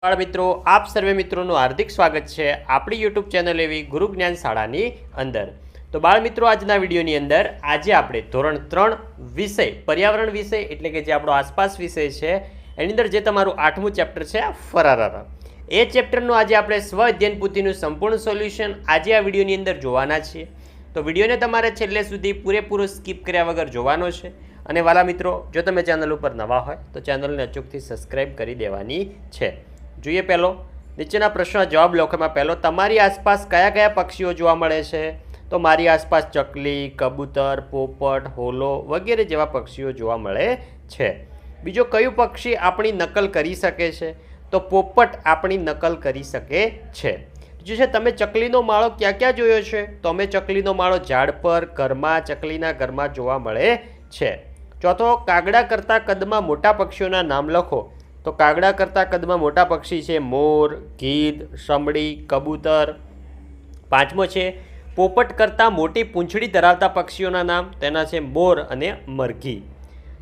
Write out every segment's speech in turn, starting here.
બાળ મિત્રો, આપ સર્વે મિત્રોનું હાર્દિક સ્વાગત છે આપણી યુટ્યુબ ચેનલ એવી ગુરુ જ્ઞાન શાળાની અંદર। તો બાળ મિત્રો, આજના વિડીયોની અંદર આજે આપણે ધોરણ 3 વિષય પર્યાવરણ વિષય એટલે કે જે આપણો આસપાસ વિષય છે એની અંદર જે તમારું 8મું ચેપ્ટર છે ફરાર, એ ચેપ્ટરનું આજે આપણે સ્વ અધ્યયન પોથીનું સંપૂર્ણ સોલ્યુશન આજે આ વિડીયોની અંદર જોવાના છીએ। તો વિડીયોને તમારે છેલ્લે સુધી પૂરેપૂરો સ્કીપ કર્યા વગર જોવાનો છે। અને વાલા મિત્રો, જો તમે ચેનલ ઉપર નવા હોય તો ચેનલને અચૂકથી સબસ્ક્રાઈબ કરી દેવાની છે। જોઈએ પહેલો, નીચેના પ્રશ્નનો જવાબ લખોમાં પહેલો, તમારી આસપાસ કયા કયા પક્ષીઓ જોવા મળે છે? તો મારી આસપાસ ચકલી, કબૂતર, પોપટ, હોલો વગેરે જેવા પક્ષીઓ જોવા મળે છે। બીજો, કયું પક્ષી આપણી નકલ કરી શકે છે? તો પોપટ આપણી નકલ કરી શકે છે। જે છે, તમે ચકલીનો માળો ક્યાં ક્યાં જોયો છે? તો અમે ચકલીનો માળો ઝાડ પર, ઘરમાં, ચકલીના ઘરમાં જોવા મળે છે। ચોથો, કાગડા કરતાં કદમાં મોટા પક્ષીઓના નામ લખો। તો કાગડા કરતાં કદમાં મોટા પક્ષી છે મોર, ગીધ, સમડી, કબૂતર। પાંચમો છે, પોપટ કરતાં મોટી પૂંછડી ધરાવતા પક્ષીઓના નામ, તેના છે મોર અને મરઘી।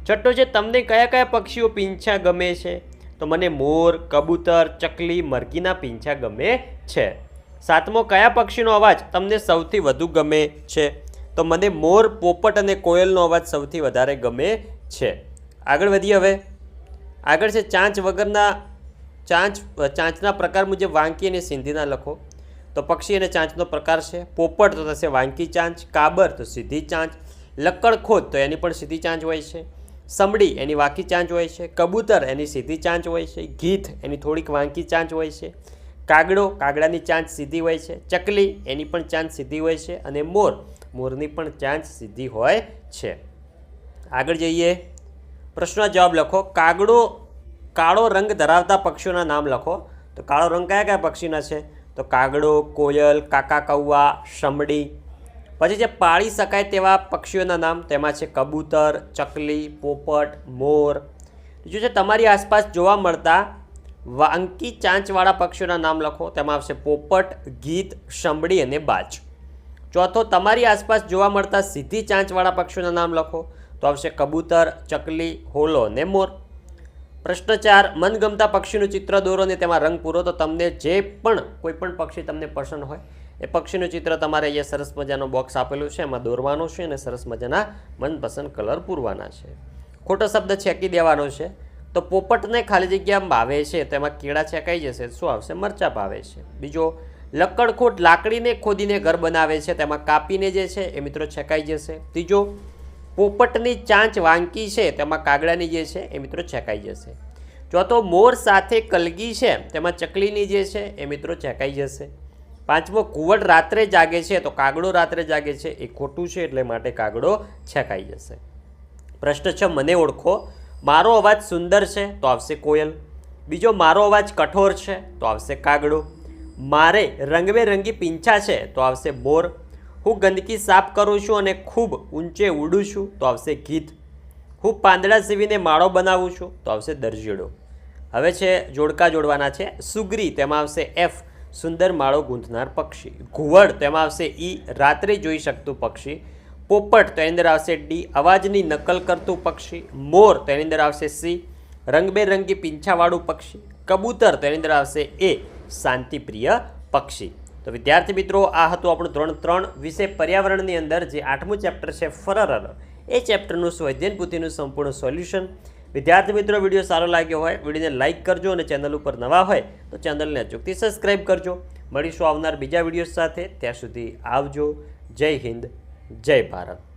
છઠ્ઠો છે, તમને કયા કયા પક્ષીઓ પીંછા ગમે છે? તો મને મોર, કબૂતર, ચકલી, મરઘીના પીંછા ગમે છે। સાતમો, કયા પક્ષીનો અવાજ તમને સૌથી વધુ ગમે છે? તો મને મોર, પોપટ અને કોયલનો અવાજ સૌથી વધારે ગમે છે। આગળ વધીએ હવે। આગળ છે ચાંચ વગરના ચાંચના પ્રકાર મુજબ વાંકી અને સિંધીના લખો। તો પક્ષી અને ચાંચનો પ્રકાર છે પોપટ તો થશે વાંકી ચાંચ, કાબર તો સીધી ચાંચ, લક્કડખોદ તો એની પણ સીધી ચાંચ હોય છે, સમડી એની વાંકી ચાંચ હોય છે, કબૂતર એની સીધી ચાંચ હોય છે, ગીધ એની થોડીક વાંકી ચાંચ હોય છે, કાગડો કાગડાની ચાંચ સીધી હોય છે, ચકલી એની પણ ચાંચ સીધી હોય છે અને મોરની પણ ચાંચ સીધી હોય છે। આગળ જઈએ, પ્રશ્નનો જવાબ લખો। કાળો રંગ ધરાવતા પક્ષીઓના નામ લખો। તો કાળો રંગ કયા કયા પક્ષીના છે? તો કાગડો, કોયલ, કાકા કૌવા, સમડી। પછી જે પાળી શકાય તેવા પક્ષીઓના નામ, તેમાં છે કબૂતર, ચકલી, પોપટ, મોર। બીજું છે, તમારી આસપાસ જોવા મળતા વાંકી ચાંચવાળા પક્ષીઓના નામ લખો। તેમાં આવશે પોપટ, ગીધ, સમડી અને બાજ। ચોથો, તમારી આસપાસ જોવા મળતા સીધી ચાંચવાળા પક્ષીઓના નામ લખો। તો આવશે કબૂતર, ચકલી, હોલો અને મોર। પ્રશ્ન 4, મનગમતા પક્ષીનું ચિત્ર દોરો અને તેમાં રંગ પૂરો। તો તમને જે પણ કોઈ પણ પક્ષી તમને પસંદ હોય એ પક્ષીનું ચિત્ર તમારે અહીંયા સરસ મજાનો બોક્સ આપેલું છે એમાં દોરવાનું છે અને સરસ મજાના મનપસંદ કલર પૂરવાના છે। ખોટો શબ્દ છેકી દેવાનો છે। તો પોપટને ખાલી જગ્યા ભાવે છે તો એમાં કીડા છેકાઈ જશે, શું આવશે? મરચાં ભાવે છે। બીજો, લક્કડખોદ લાકડીને ખોદીને ઘર બનાવે છે, તેમાં કાપીને જે છે એ મિત્રો છેકાઈ જશે। ત્રીજો, પોપટની ચાંચ વાંકી છે, તેમાં કાગડાની જે છે એ મિત્રો છેકાઈ જશે। ચોથો, મોર સાથે કલગી છે, તેમાં ચકલીની જે છે એ મિત્રો છેકાઈ જશે। પાંચમો, ઘુવડ રાત્રે જાગે છે, તો કાગડો રાત્રે જાગે છે એ ખોટું છે એટલે માટે કાગડો છેકાઈ જશે। પ્રશ્ન 6, મને ઓળખો। મારો અવાજ સુંદર છે તો આવશે કોયલ। બીજો, મારો અવાજ કઠોર છે તો આવશે કાગડો। મારે રંગબેરંગી પીંછા છે તો આવશે મોર। હું ગંદકી સાફ કરું છું અને ખૂબ ઊંચે ઉડું છું તો આવશે ગીધ। હું પાંદડા સીવીને માળો બનાવું છું તો આવશે દરજીડો। હવે છે જોડકા જોડવાના છે। સુગરી, તેમાં આવશે એફ, સુંદર માળો ગૂંથનાર પક્ષી। ઘુવડ, તેમાં આવશે ઈ, રાત્રે જોઈ શકતું પક્ષી। પોપટ, તેની અંદર આવશે ડી, અવાજની નકલ કરતું પક્ષી। મોર, તેની અંદર આવશે સી, રંગબેરંગી પીંછાવાળું પક્ષી। કબૂતર, તેની અંદર આવશે એ, શાંતિપ્રિય પક્ષી। તો વિદ્યાર્થી મિત્રો, આ હતું આપણું ધોરણ 3 વિષય પર્યાવરણની અંદર જે 8મું ચેપ્ટર છે ફરાર, એ ચેપ્ટરનું સ્વઅધ્યયન પોથીનું સંપૂર્ણ સોલ્યુશન। વિદ્યાર્થી મિત્રો, વિડીયો સારો લાગ્યો હોય વિડીયોને લાઇક કરજો અને ચેનલ ઉપર નવા હોય તો ચેનલને અચૂકથી સબસ્ક્રાઈબ કરજો। મળીશું આવનાર બીજા વિડીયો સાથે, ત્યાં સુધી આવજો। જય હિન્દ, જય ભારત।